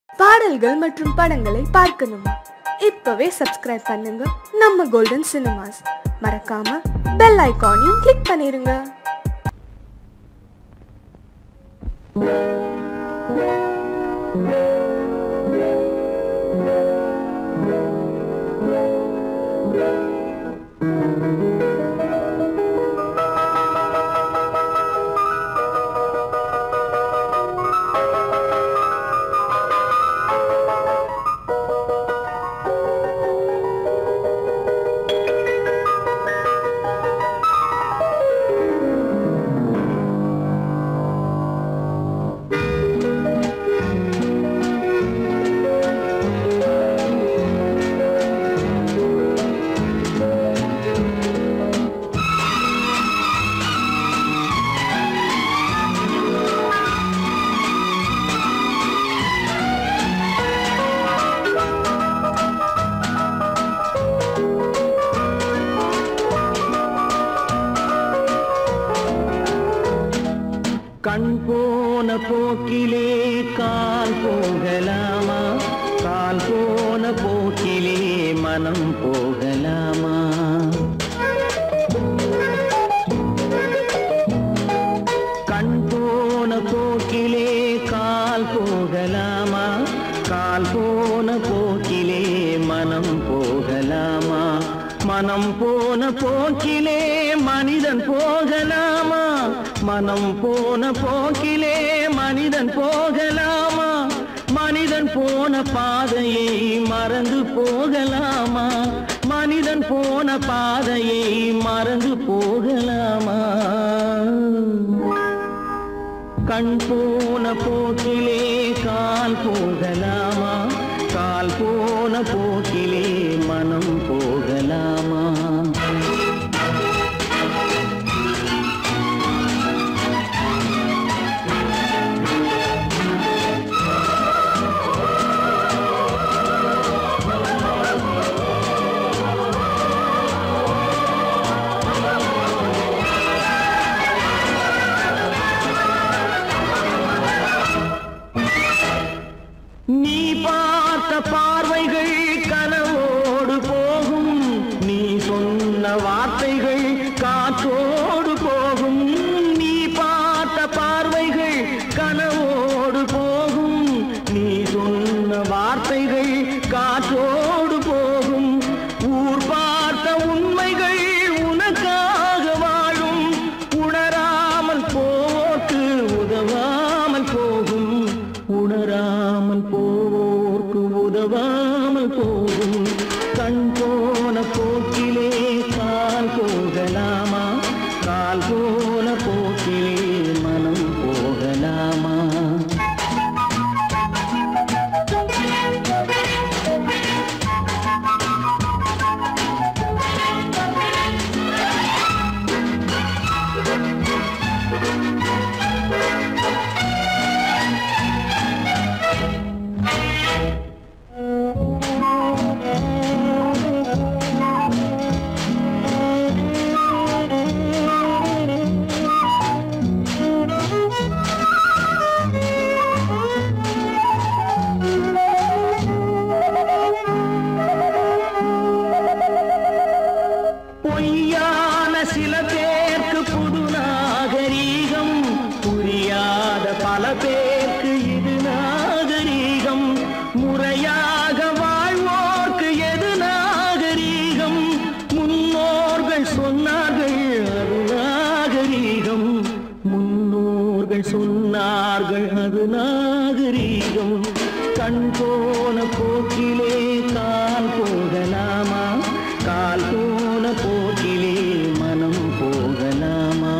பாடல்கள் மற்றும் படங்களை பார்க்கணுமா? இப்பவே சப்ஸ்கிரைப் பண்ணுங்க நம்ம கோல்டன் சினிமாஸ். மறக்காம பெல் ஐகானையும் கிளிக் பண்ணிருங்க. கண் போன போக்கிலே கால் போகலாமா? கால் போன போக்கிலே மனம் போகலாமா? கண் போன போக்கிலே கால் போகலாமா? கால் போன போக்கிலே மனம் போகலாமா? மனம் போன போக்கிலே மனிதன் போகலாமா? மனம் போன போக்கிலே மனிதன் போகலாமா? மனிதன் போன பாதையை மறந்து போகலாமா? மனிதன் போன பாதையை மறந்து போகலாமா? கண் போன போக்கிலே கால் போகலாமா? கால் போன போக்கிலே மனம் போகலாமா? நீ பார்த்த பார்வைகள் கனவோடு போகும், நீ சொன்ன வார்த்தைகள் காற்றோடு போகும். நீ பார்த்த பார்வைகள் கனவோடு போகும், நீ சொன்ன வார்த்தைகள் காற்றோடு போகும். ஊர் பார்த்த உண்மைகள் உனக்காக வாழும், உணராமல் போக்கு உதவாமல் போகும். உணராமல் போவோர்க்கு உதவாமல் போகும். கண் போன போக்கிலே கால் போகலாமா? கால் போன போக்கிலே மனம் போகலாமா? பொய்யான சில பேருக்கு புது நாகரீகம், புரியாத பல பேருக்கு இது நாகரீகம். முறையாக வாழ்வோர்க்கு எது நாகரீகம்? முன்னோர்கள் சொன்னார்கள் அது நாகரீகம். முன்னோர்கள் சொன்னார்கள் அது நாகரீகம். கண் போன போக்கிலே கால் போகலாமா? கால் போன போக்கிலே மனம் போகலாமா?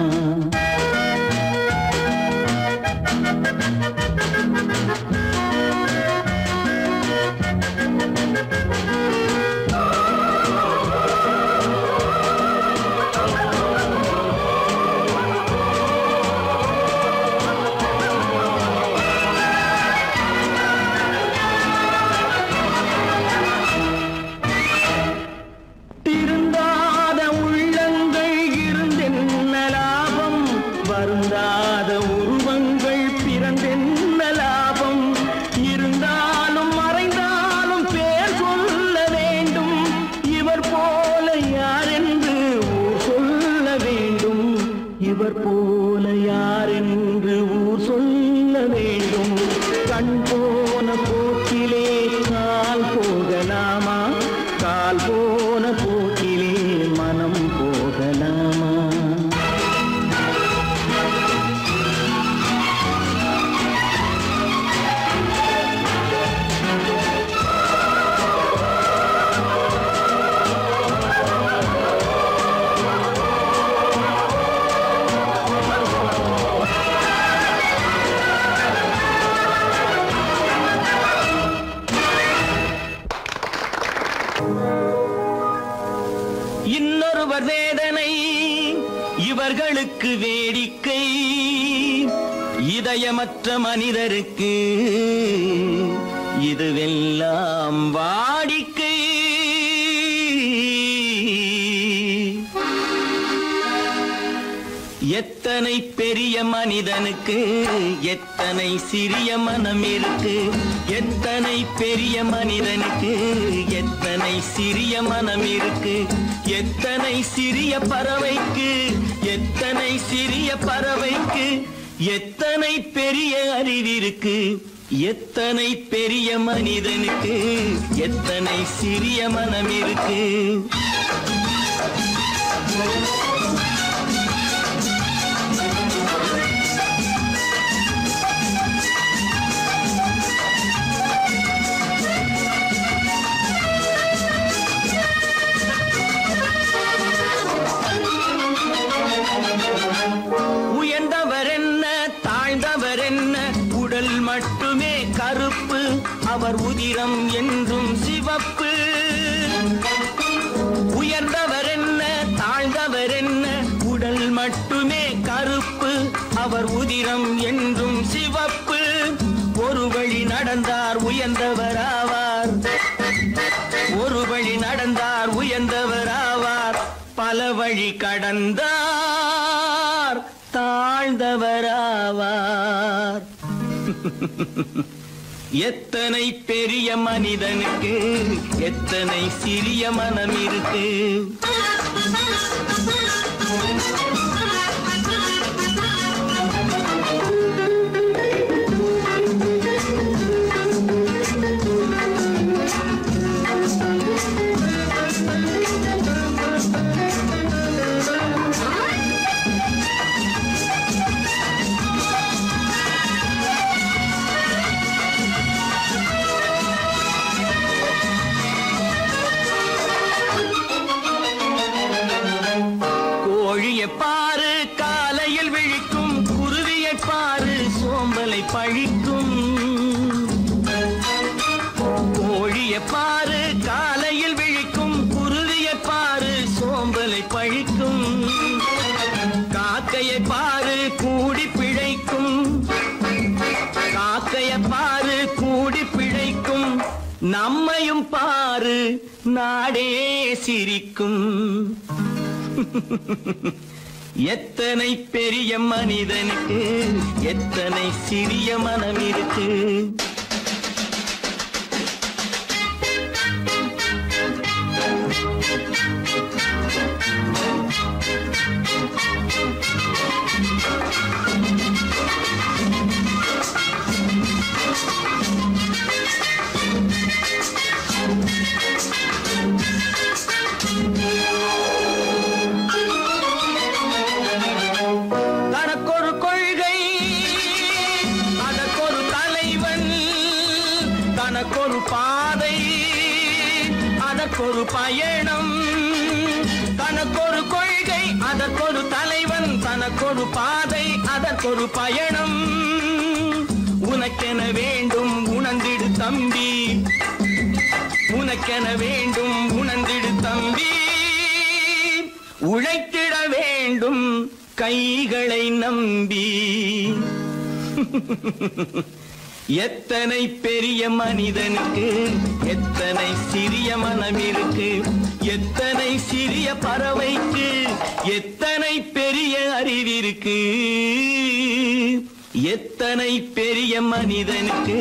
திருந்தாத போன போக்கிலே கால் போகலாமா, கால் போன போக்கிலே மனம் போகலாமா? இன்னொருவர் வேதனை இவர்களுக்கு வேடிக்கை, இதயமற்ற மனிதருக்கு இதுவெல்லாம் வாடிக்கை. எத்தனை பெரிய மனிதனுக்கு எத்தனை சிறிய மனம் இருக்கு, எத்தனை பெரிய மனிதனுக்கு எத்தனை சிறிய மனம் இருக்கு, எத்தனை சிறிய பறவைக்கு எத்தனை சிறிய பறவைக்கு எத்தனை பெரிய அறிவிருக்கு, எத்தனை பெரிய மனிதனுக்கு எத்தனை சிறிய மனம் இருக்கு. உயர்ந்தவர் என்ன தாழ்ந்தவர் என்ன, உடல் மட்டுமே கருப்பு, அவர் உதிரம் என்றும் சிவப்பு. உயர்ந்தவர் என்ன தாழ்ந்தவர் என்ன, உடல் மட்டுமே கருப்பு, அவர் உதிரம் என்றும் சிவப்பு. ஒரு வழி நடந்தார் உயர்ந்தவர் ஆவார், ஒரு வழி நடந்தார் உயர்ந்தவர் ஆவார், பல வழி கடந்தார் தாழ்ந்தவராவார். எத்தனை பெரிய மனிதனுக்கு எத்தனை சிறிய மனம் இருக்கு. கோழியை பாரு காலையில் விழிக்கும், குருவியை பாரு சோம்பலை பழிக்கும். கோழியை பாரு காலையில் விழிக்கும், குருவியை பாரு சோம்பலை பழிக்கும். காக்கையை பாரு கூடி பிழைக்கும், காக்கையை பாரு கூடி பிழைக்கும். நம்மையும் பாரு நாடே சிரிக்கும். எத்தனை பெரிய மனிதனுக்கு எத்தனை சிறிய மனம் இருக்கு. தனக்கொரு கொள்கை அதற்கொரு தலைவன், தனக்கொரு பாதை அதற்கொரு பயணம். தனக்கொரு கொள்கை அதற்கொரு தலைவன், தனக்கொரு பாதை அதற்கொரு பயணம். உனக்கென வேண்டும் உணர்ந்திடு தம்பி, உனக்கென வேண்டும் உணர்ந்திடு தம்பி. உழைத்திட வேண்டும் கைகளை நம்பி. எத்தனை பெரிய மனிதனுக்கு எத்தனை சிறிய மனம் இருக்கு, எத்தனை சிறிய பறவைக்கு எத்தனை பெரிய அறிவிருக்கு. எத்தனை பெரிய மனிதனுக்கு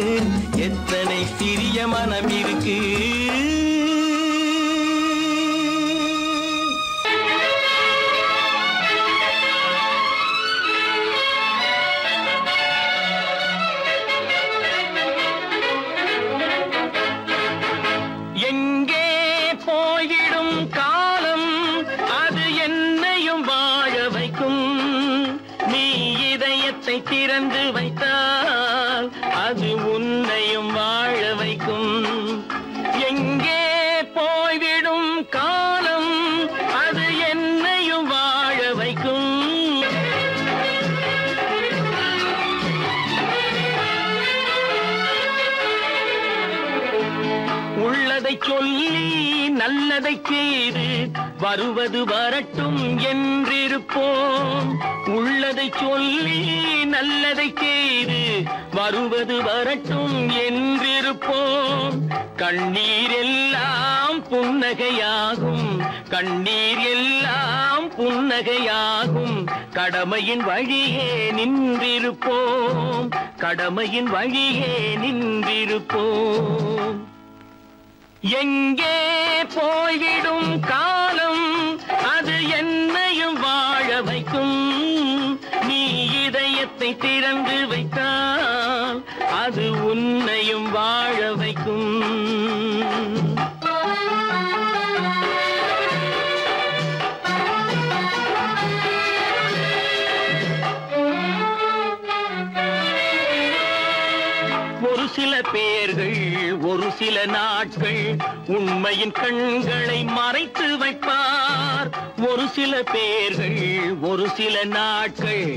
எத்தனை சிறிய மனம் இருக்கு. திறந்து வைத்தால் அது உன்னையும் வாழ வைக்கும். எங்கே போய்விடும் காலம் அது என்னையும் வாழ வைக்கும். உள்ளதை சொல்லி நல்லதை செய்து வருவது வரட்டும் என்றிருப்போம். உள்ளதை சொல்லி நல்லதை செய்து வருவது வரட்டும் என்றிருப்போம். கண்ணீர் எல்லாம் புன்னகையாகும், கண்ணீர் எல்லாம் புன்னகையாகும். கடமையின் வழியே நின்றிருப்போம், கடமையின் வழியே நின்றிருப்போம். எங்கே போய்விடும் காலம் அது என்னையும் வாழ வைக்கும். நீ இதயத்தை திறந்து வைத்தால் அது உன்னையும் வாழ வைக்கும். ஒரு சில பேர்கள் ஒரு சில நாட்கள் உண்மையின் கண்களை மறைத்து வைப்பார். ஒரு சில பேர்கள் ஒரு சில நாட்கள்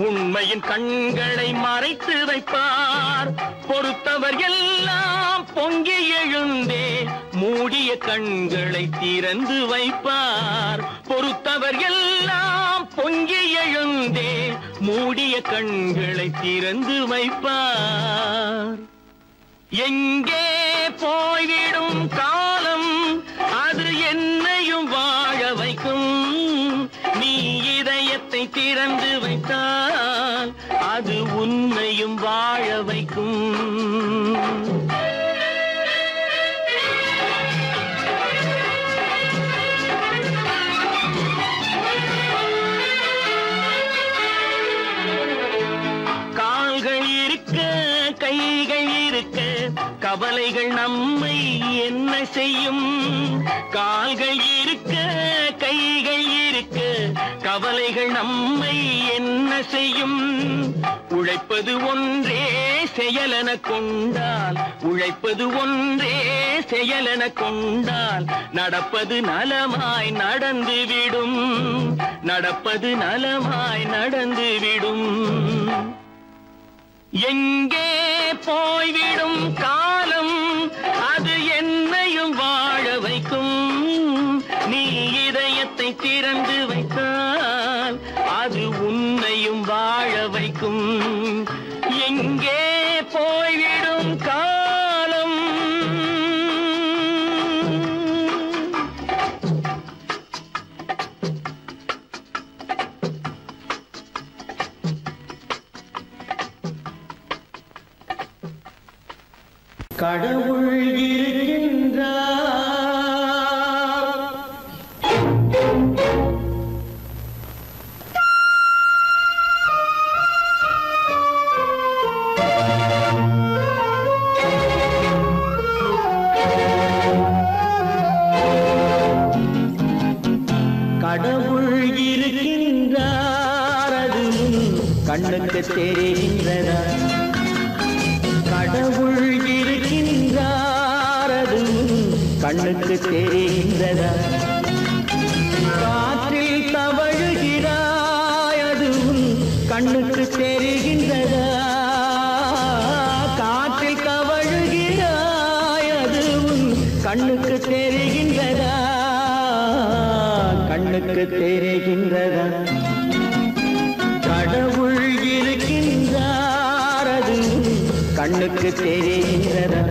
உண்மையின் கண்களை மறைத்து வைப்பார். பொறுத்தவர் எல்லாம் பொங்கி எழுந்தே மூடிய கண்களை திறந்து வைப்பார். பொறுத்தவர் எல்லாம் பொங்கி எழுந்தே மூடிய கண்களை திறந்து வைப்பார். எங்கே போய்விடும் காலம் அது என்னையும் வாழ வைக்கும். நீ இதயத்தை திறந்து வைத்தால் அது உன்னையும் வாழ வைக்கும். கால்கள் இருக்க கைகள் இருக்க கவலைகள் நம்மை என்ன செய்யும். கால்கள் இருக்க கைகள் இருக்க கவலைகள் நம்மை என்ன செய்யும். உழைப்பது ஒன்றே செயலென கொண்டால், உழைப்பது ஒன்றே செயலென கொண்டால் நடப்பது நலமாய் நடந்துவிடும், நடப்பது நலமாய் நடந்துவிடும். எங்கே போய்விடும் காலம் அது என்னையும் வாழ வைக்கும். நீ இதயத்தை திறந்து வைத்தால் அது உன்னையும் வாழ வைக்கும். எங்கே போய்விடும் காலம். கடவுள் இருக்கின்றார். கடவுள் இருக்கின்றார் அது கண்ணுக்கு தெரிகின்றதா. கடவுள் இருக்கின்றார் அது கண்ணுக்கு தெரிகின்றதா. காற்றில் தவழுகிறாய் அது கண்ணுக்கு தெரிகின்றதா. காற்றில் தவழுகிறாய் அது கண்ணுக்கு தெரிகின்றதா. கண்ணுக்கு தெரிகின்றதா. கடவுள் இருக்கின்றார் அது கண்ணுக்கு தெரிகின்றதா.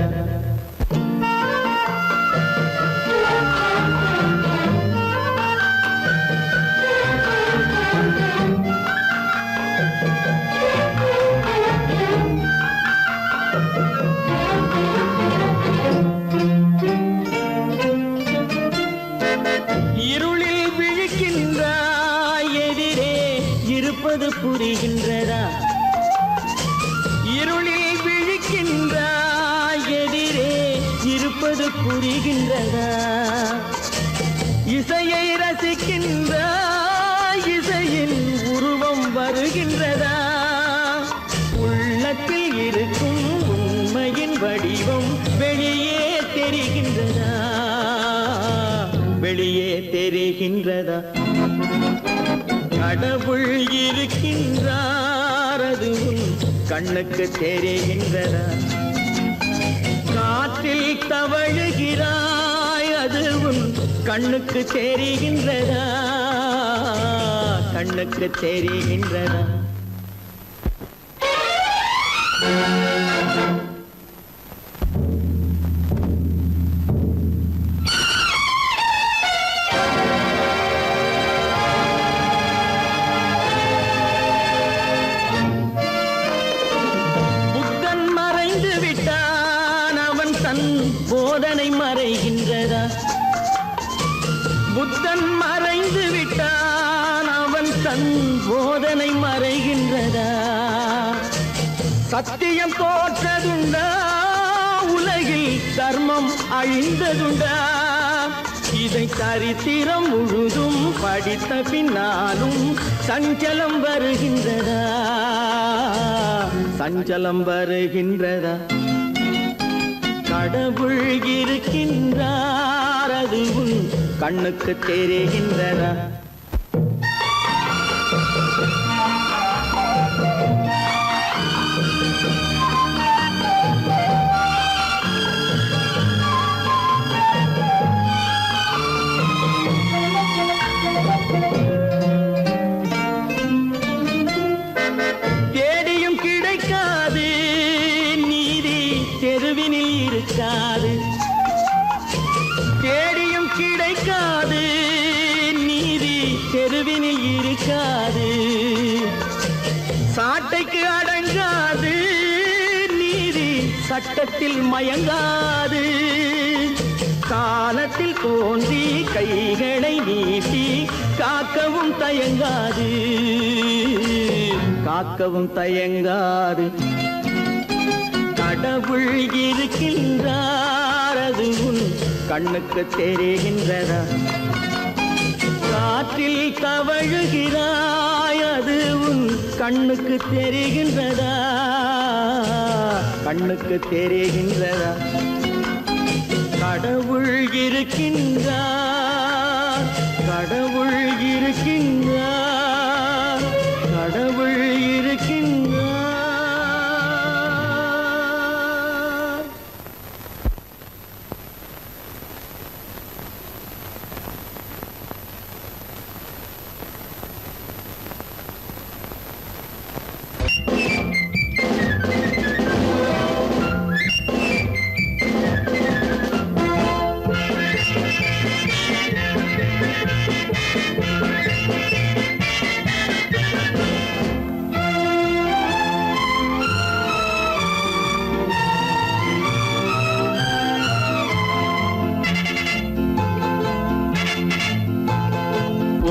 இருளில் விழிக்கின்றாய் எதிரே இருப்பது புரிகின்றதா. இருளில் விழிக்கின்றாய் எதிரே இருப்பது புரிகின்றதா. இசையை ரசிக்கின்றாய் இசையின் உருவம் வருகின்றதா. வடிவம் வெளியே தெரிகின்றதா, வெளியே தெரிகின்றதா? கடவுள் இருக்கின்றார் அது உன் கண்ணுக்கு தெரிகின்றதா? காற்றில் தவழுகிறாய் அது உன் கண்ணுக்கு தெரிகின்றதா, கண்ணுக்கு தெரிகின்றதா? புத்தன் மறைந்து விட்டான் அவன் தன் போதனை மறைகின்றதா? புத்தன் மறைந்து விட்டான் அவன் தன் போதனை மறைகின்றதா? சத்தியம் தோற்றதுண்டா, உலகில் தர்மம் அழிந்ததுண்டா? இதை சரித்திரம் முழுதும் படித்த பின்னாலும் சஞ்சலம் வருகின்றதா, சஞ்சலம் வருகின்றதா? கடவுள் இருக்கின்றார் அது உன் கண்ணுக்கு தெரிகின்றதா? தேடியும் கிடைக்காது நீதி தெருவினில் இருக்காது, தேடியும் கிடைக்காது நீதி தெருவினில் இருக்காது. சாட்டைக்கு அடங்காது நீதி சட்டத்தில் மயங்காது. காலத்தில் தோன்றி கைகளை நீட்டி காக்கவும் தயங்காது, காக்கவும் தயங்காது. கடவுள் இருக்கின்றார் அது உன் கண்ணுக்கு தெரிகின்றதா? காற்றில் தவழுகிறாய் அது உன் கண்ணுக்கு தெரிகின்றதா, கண்ணுக்கு தெரிகின்றதா? கடவுள் இருக்கின்றார், கடவுள் இருக்கின்றார், கடவுள் இருக்கின்றார்.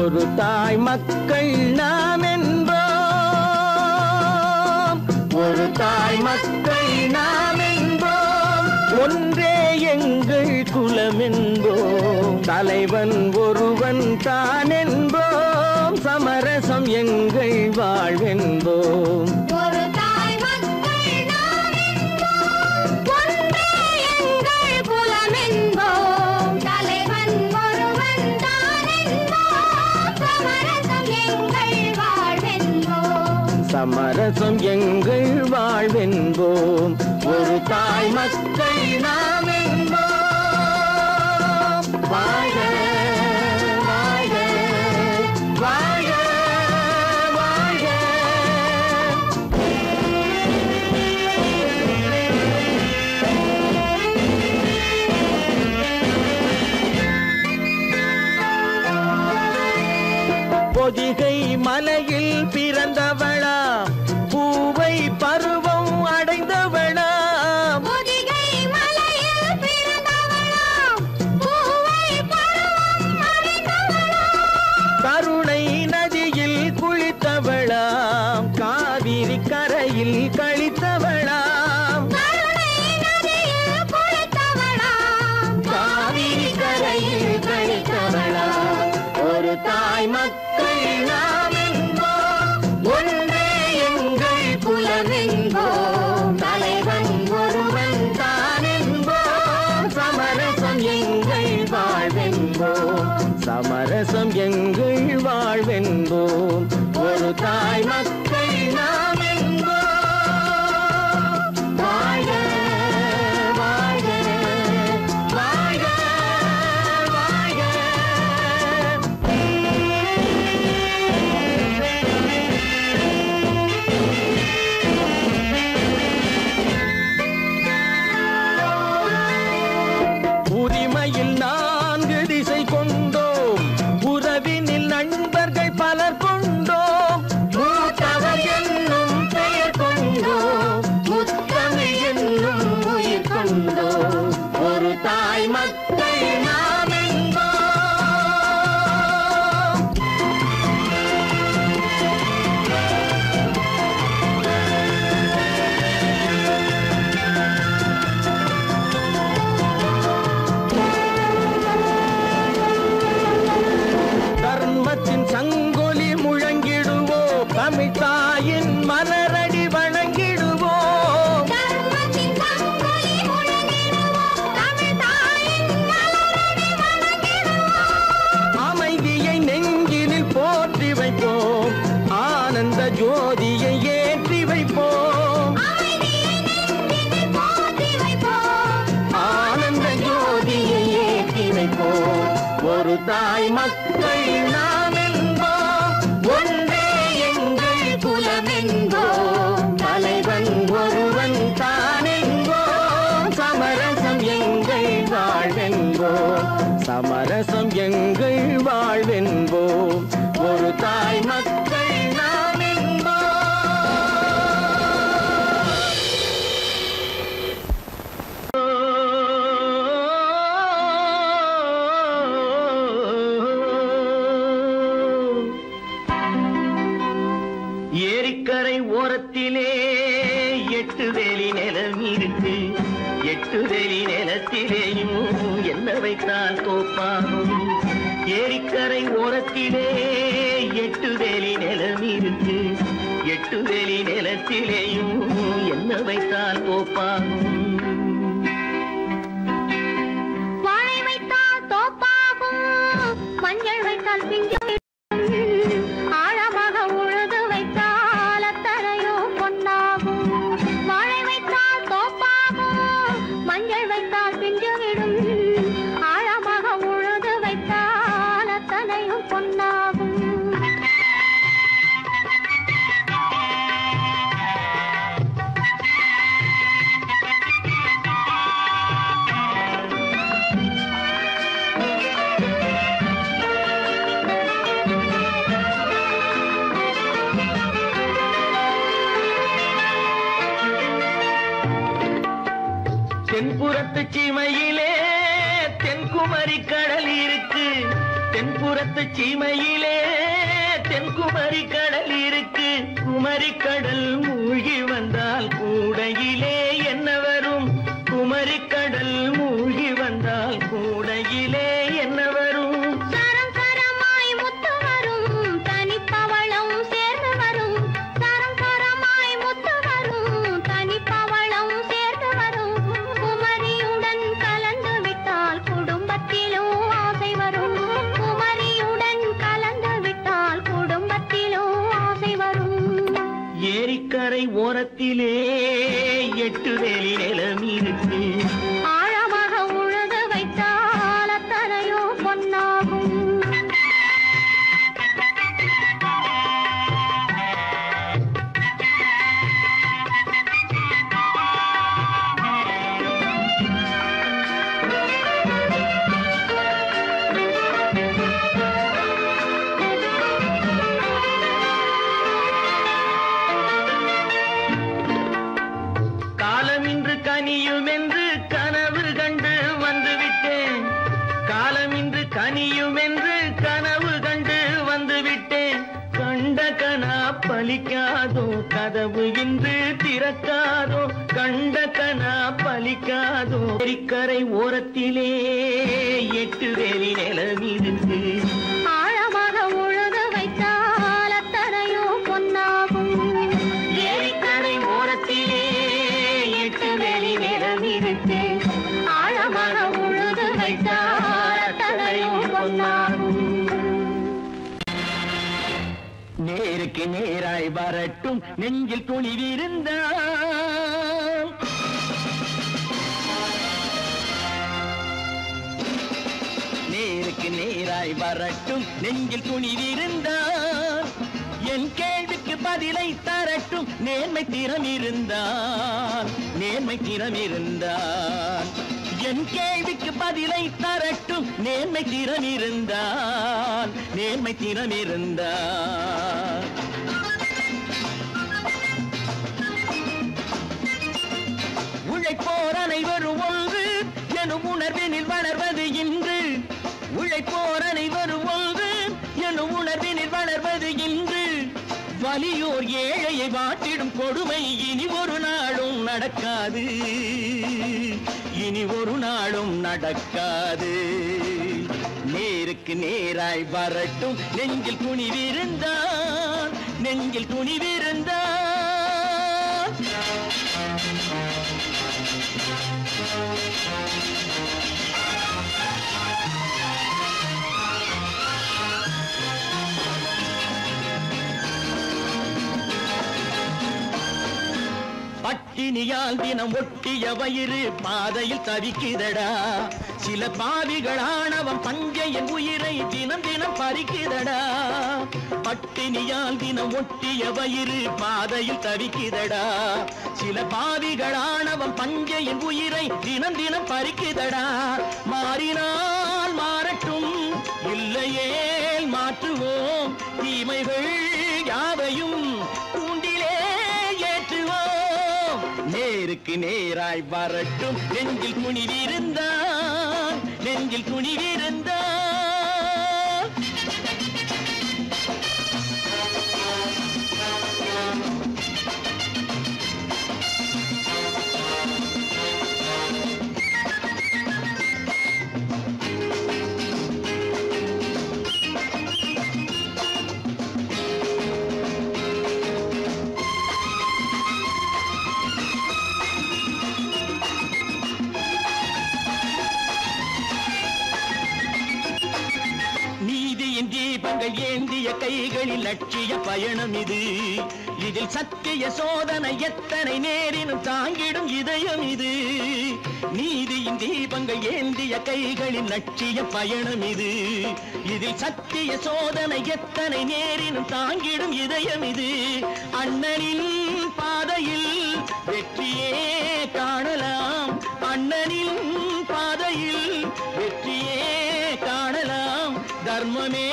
ஒரு தாய் மக்கள் நாம் என்போம், ஒரு தாய் மக்கள் நாம் என்போம், ஒன்றே எங்கள் குலம் என்போம், தலைவன் ஒருவன் தான் என்போம், சமரசம் எங்கள் வாழ்வென்போம். சமரசம் எங்கள் வாழ்வென்போம், ஒரு தாய் மக்கள் நாம் என்போம். வாழ்க வாழ்க வாழ்க வாழ்க. பொதிகை மலையில் பிறந்தவளா, பூவை பருவம் அடைந்தவளா, பொதிகை மலையில் பிறந்தவளா, பூவை பருவம் அடைந்தவளா, கருணை நதியில் குளித்தவளா, காவிரி கரையில் கழித்தவளா, கருணை நதியில் குளித்தவளா, காவிரி கரையில் கழித்தவளா. ஒரு தாய் மக்கள் நாம் என்போம், ஒன்றே எங்கள் குலம் என்போம், தலைவன் ஒருவன் தான். வாழ்வென்போம், சமரசம் எங்கள் வாழ்வென்போம், ஒரு தாய் மக்கள் நாம் என்போம். வாழ்க வாழ்க வாழ்க வாழ்க. உரிமையில் 4 திசை கொண்டோம், உறவினில் நண்பர்கள் பலர் கொண்டோம், மூத்தவர் என்னும் பெயர் கொண்டோம், முத்தமிழ் என்னும் உயிர் கொண்டோம், ஒரு தாய் மக்கள் நாம் என்போம். தர்மத்தின் சங்கொலி முழங்கிடுவோம், தமிழ் தாயின் மலரடி வணங்கிடுவோம், அமைதியை நெஞ்சினில் போற்றி வைப்போம், ஆனந்த ஜோதியை ஏற்றி வைப்போம், ஆனந்த ஜோதியை ஏற்றி வைப்போம், ஒரு தாய் மக்கள் நாம் என்போம், ஒன்றே எங்கள் குலம் என்போம், தலைவன் ஒருவன் தான் என்போம், சமரசம் எங்கள் வாழ்வென்போம், சமரசம் எங்கள் வாழ்வென்போம், ஒரு தாய் மக்கள் நாம் என்போம். ஏரிக்கரை ஓரத்திலே 8 வேலி நிலம் இருக்கு, 8 வேலி நிலத்திலேயும் என்ன வைத்தால் தோப்பாகும். ஏரிக்கரை ஓரத்திலே 8 வேலி நிலம் இருக்கு, 8 வேலி நிலத்திலேயும் என்ன வைத்தால் தோப்பாகும். வாழை வைத்தால் தோப்பாகும், மஞ்சள் வைத்தால் பிஞ்சு, ஆழமாக உழுது வைத்தால் அத்தனையோ பொன்னாகும். வாழை வைத்தால் தோப்பாகும், மஞ்சள் வைத்தால் பிஞ்சு விடும், ஆழமாக உழுது வைத்தால் அத்தனையோ பொன்னாகும். தென்புறத்து சீமையிலே தென்குமரி கடல் இருக்கு, தென்புறத்து சீமையிலே தென்குமரி கடல் இருக்கு, குமரி கடல் மூழ்கி வந்தால் கூடையிலே என்ன வரும், குமரி கடல் மூழ்கி வந்தால் கூடையிலே என்ன வரும். சரம் சரமாய் முத்து வரும், தனிப்பவளம் சேர்ந்து வரும், சரம் சரமாய் முத்து வரும், தனிப்பவளம் சேர்ந்து வரும், குமரியுடன் கலந்து விட்டால் குடும்பத்திலும் ஆசை வரும், குமரியுடன் கலந்து விட்டால் குடும்பத்திலும் ஆசை வரும். ஏரிக்கரை ஓரத்திலே 8 வேலி நிலம் இருக்கு, ஆழமாக உழுது வைத்தால் அத்தனையோ பொன்னாகும். காலமின்று கனியும் என்று கனவு கண்டு வந்துவிட்டேன், காலமின்று கனியும் என்று கனவு கண்டு வந்துவிட்டேன், கண்ட கனா பலிக்காதோ கதவு இன்று திறக்காதோ, கண்ட கனா பலிக்காதோ. ஏரிக்கரை ஓரத்திலே 8 வேலி நிலம் இருக்கு, ஆழமாக உழுது வைத்தால் அத்தனையோ பொன்னாகும். ஏரிக்கரை ஓரத்திலே 8 வேலி நிலம் இருக்கு, ஆழமாக உழுது வைத்தால் அத்தனையோ நேருக்கு நேராய் வரட்டும் நெஞ்சில் துணிவிருந்தால் நேருக்கு நேராய் வரட்டும் நெஞ்சில் துணிவிருந்தால் என் கேள்விக்கு பதிலை தரட்டும் நேர்மை திறம் இருந்தால் என் கேள்விக்கு பதிலை தரட்டும் நேர்மை திறம் இருந்தால் உழைப்போர் அனைவரும் ஒன்று எனும் உணர்வினில் வளர்வது இன்று உழைப்போர் அனைவரும் ஒன்று எனும் உணர்வினில் வளர்வது இன்று வலியோர் ஏழையை வாட்டிடும் கொடுமை இனி ஒரு நாளும் நடக்காது நேருக்கு நேராய் வரட்டும் நெஞ்சில் துணிவிருந்தால் பட்டினியால் தினம் ஒட்டிய வயிறு பாதையில் தவிக்குதடா சில பாவிகளானவன் பஞ்சையின் உயிரை தினம் தினம் பறிக்குதடா பட்டினியால் தினம் ஒட்டிய வயிறு பாதையில் தவிக்குதடா சில பாவிகளானவன் பஞ்சையின் உயிரை தினம் தினம் பறிக்குதடா மாறினால் மாறட்டும் இல்லையே மாற்றுவோம் தீமைகள் யாவையும் நேருக்கு நேராய் வரட்டும் நெஞ்சில் துணிவிருந்தால் தீபங்கள் ஏந்திய கைகளில் லட்சிய பயணம் இது இதில் சத்திய சோதனை எத்தனை நேரினும் தாங்கிடும் இதயம் இது நீதியின் தீபங்கள் ஏந்திய கைகளில் லட்சிய பயணம் இது இதில் சத்திய சோதனை எத்தனை நேரினும் தாங்கிடும் இதயம் இது அண்ணனின் பாதையில் வெற்றியே காணலாம் அண்ணனின் பாதையில் வெற்றியே காணலாம் தர்மமே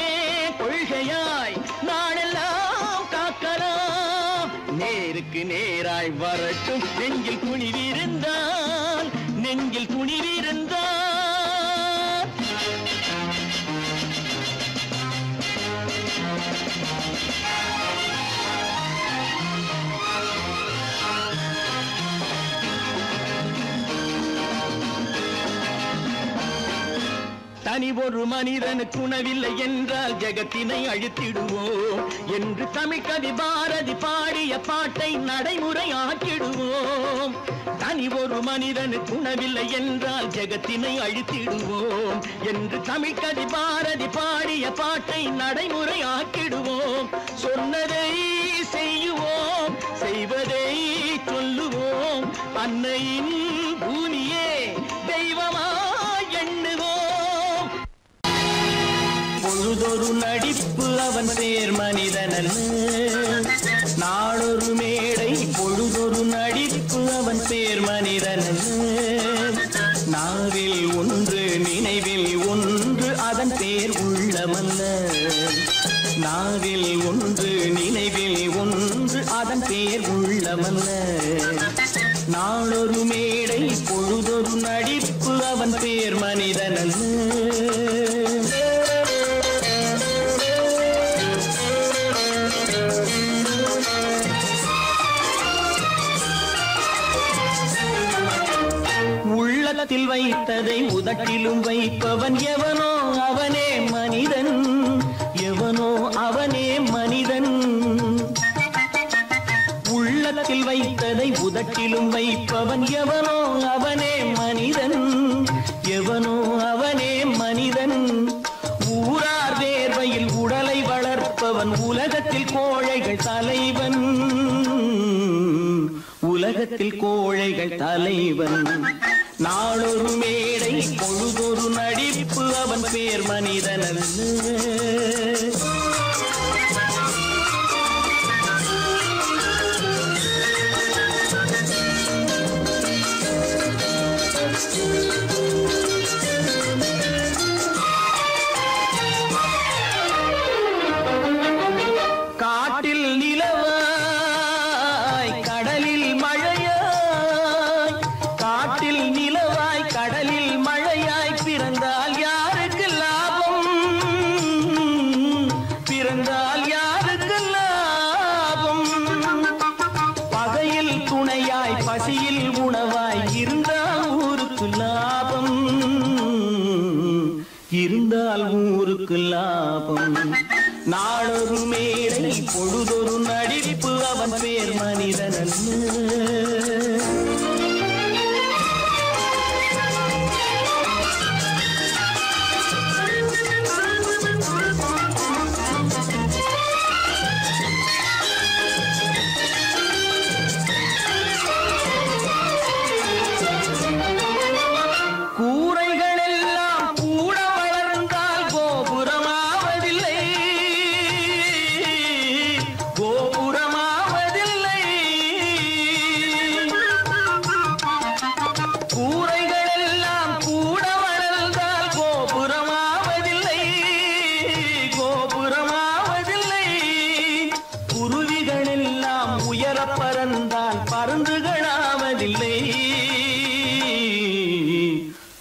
கொள்கையாய் நாடெல்லாம் காக்கலாம் நேருக்கு நேராய் வரட்டும் நெஞ்சில் துணிவிருந்தால் தனி ஒரு மனிதனுக்கு உணவில்லை என்றால் ஜெகத்தினை அழித்திடுவோம் என்று தமிழ்கவி பாரதி பாடிய பாட்டை நடைமுறையாக்கிடுவோம் தனி ஒரு மனிதனுக்கு உணவில்லை என்றால் ஜெகத்தினை அழித்திடுவோம் என்று தமிழ்கவி பாரதி பாடிய பாட்டை நடைமுறையாக்கிடுவோம் சொன்னதை செய்யுவோம் செய்வதை சொல்லுவோம் அன்னையின் பூமியே தெய்வமா எண்ணுவோம் பொழுதொரு நடிப்பு அவன் சேர் மனிதனல்ல நாளொரு மேடை பொழுதொரு நடிப்பு அவன் சேர் மனிதனல்ல நாவில் ஒன்று நினைவில் ஒன்று அதன் பேர் உள்ளமல்ல நாவில் ஒன்று நினைவில் ஒன்று அதன் பேர் உள்ளமல்ல நாளொரு மேடை பொழுதொரு நடிப்பு அவன் பேர் மனிதனல்ல உள்ளத்தில் வைத்ததை உதட்டிலும் வைப்பவன் எவனோ அவனே மனிதன் எவனோ அவனே மனிதன் உள்ளத்தில் வைத்ததை உதட்டிலும் வைப்பவன் எவனோ அவனே மனிதன் எவனோ அவனே மனிதன் ஊரார் வேர்வையில் உடலை வளர்ப்பவன் உலகத்தில் கோழைகள் தலைவன், உலகத்தில் கோழைகள் தலைவன். நாளொரு மேடை பொழுதொரு நடிப்பு, அவன் பேர் மனிதனல்ல. காட்டில் நிலவாய் கடலில் மழையாய், காட்டில் நிலவாய் கடலில் மழையாய் பிறந்தால் யாருக்கு லாபம், பிறந்தால் யாருக்கு லாபம். பகையில் துணையாய் பசியில் உணவாய் இருந்தால் ஊருக்கு லாபம், இருந்தால் ஊருக்கு லாபம். நாளொரு மேடை பொழுதொரு நடிப்பு, அவன் பேர் மனிதனல்ல.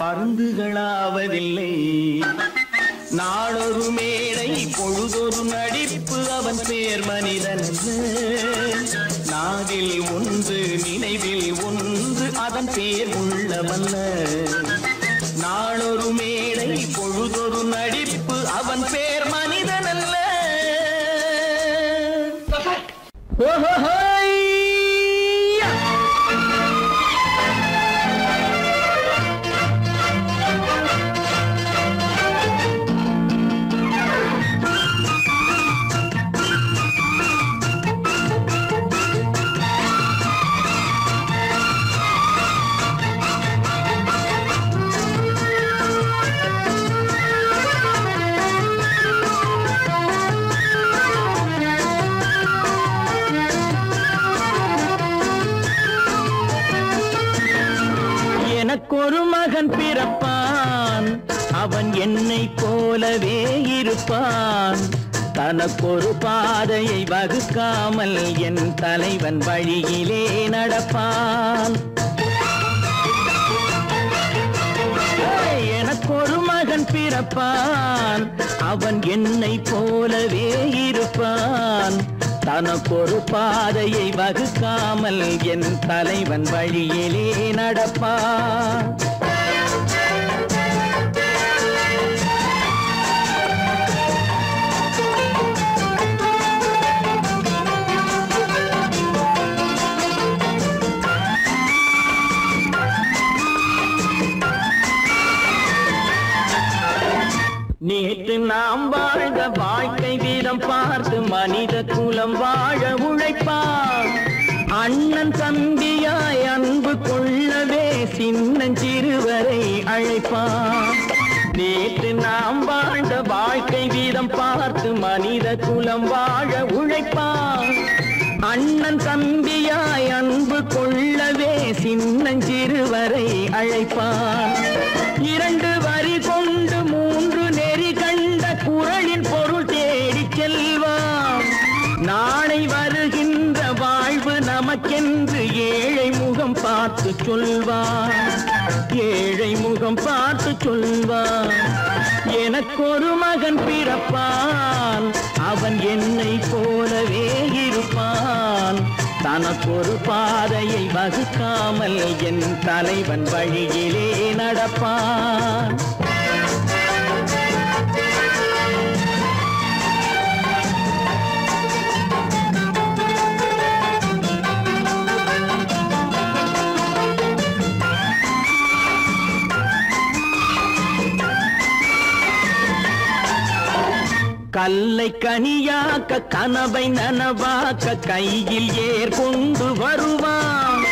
பருந்துகளாவதில்லை. நாளொரு மேடை பொழுதொரு நடிப்பு, அவன் பேர் மனிதனல்ல. நாவில் ஒன்று நினைவில் ஒன்று, அதன் பேர் உள்ளவல்ல. நாளொரு மேடை பொழுதொரு நடிப்பு, அவன் பேர் மனிதனல்ல. எனக்கொரு மகன் பிறப்பான், அவன் என்னை போலவே இருப்பான். தனக்கொரு பாதையை வகுக்காமல் என் தலைவன் வழியிலே நடப்பான். எனக்கொரு மகன் பிறப்பான், அவன் என்னை போலவே இருப்பான். தனக்கொரு பாதையை வகுக்காமல் என் தலைவன் வழியிலே நடப்பான். நேற்று நாம் வாழ்ந்த வாழ்க்கை வீதம் பார்த்து மனித குலம் வாழ உழைப்பான். அண்ணன் தம்பியாய் அன்பு கொள்ளவே சின்னஞ்சிறுவரை அழைப்பான். நேற்று நாம் வாழ்ந்த வாழ்க்கை வீதம் பார்த்து மனித குலம் வாழ உழைப்பான். அண்ணன் தம்பியாய் அன்பு கொள்ளவே சின்னஞ்சிறுவரை அழைப்பான். இரண்டு வரி கொண்டு மூன்று நெறி கண்ட குறளின் பொருள் தேடி செல்வான். நாளை வருகின்ற வாழ்வு நமக்கென்று ஏழை முகம் பார்த்து சொல்வான். ஏழை முகம் பார்த்து சொல்வான். எனக்கொரு மகன் பிறப்பான், அவன் என்னை போலவே இருப்பான். தனக்கொரு பாதையை வகுக்காமல் என் தலைவன் வழியிலே நடப்பான். கல்லை கனியாக்க கனவை நனவாக்க கையில் ஏற்கொண்டு வருவான்.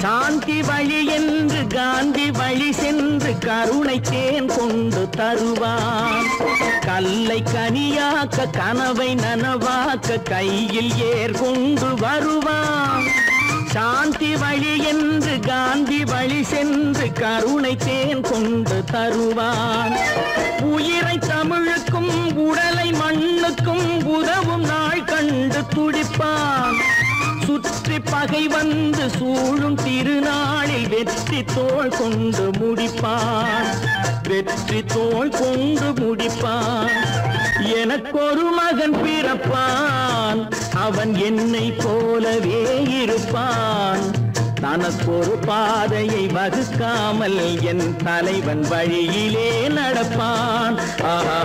சாந்தி வழி என்று காந்தி வழி சென்று கருணை தேன் கொண்டு தருவான். கல்லை கனியாக்க கனவை நனவாக்க கையில் ஏற்கொண்டு வருவான். சாந்தி வழி என்று காந்தி வழி சென்று கருணை தேன் கொண்டு தருவான். உயிரை தமிழுக்கும் உடலை மண்ணுக்கும் உதவும் நாள் கண்டு துடிப்பான். சுற்றி பகை வந்து சூழும் திருநாளில் வெற்றி தோள் கொண்டு முடிப்பான். வெற்றி தோள் கொண்டு முடிப்பான். எனக்கொரு மகன் பிறப்பான், அவன் என்னை போலவே இருப்பான். தனக்கொரு பாதையை வகுக்காமல் என் தலைவன் வழியிலே நடப்பான். ஆஹா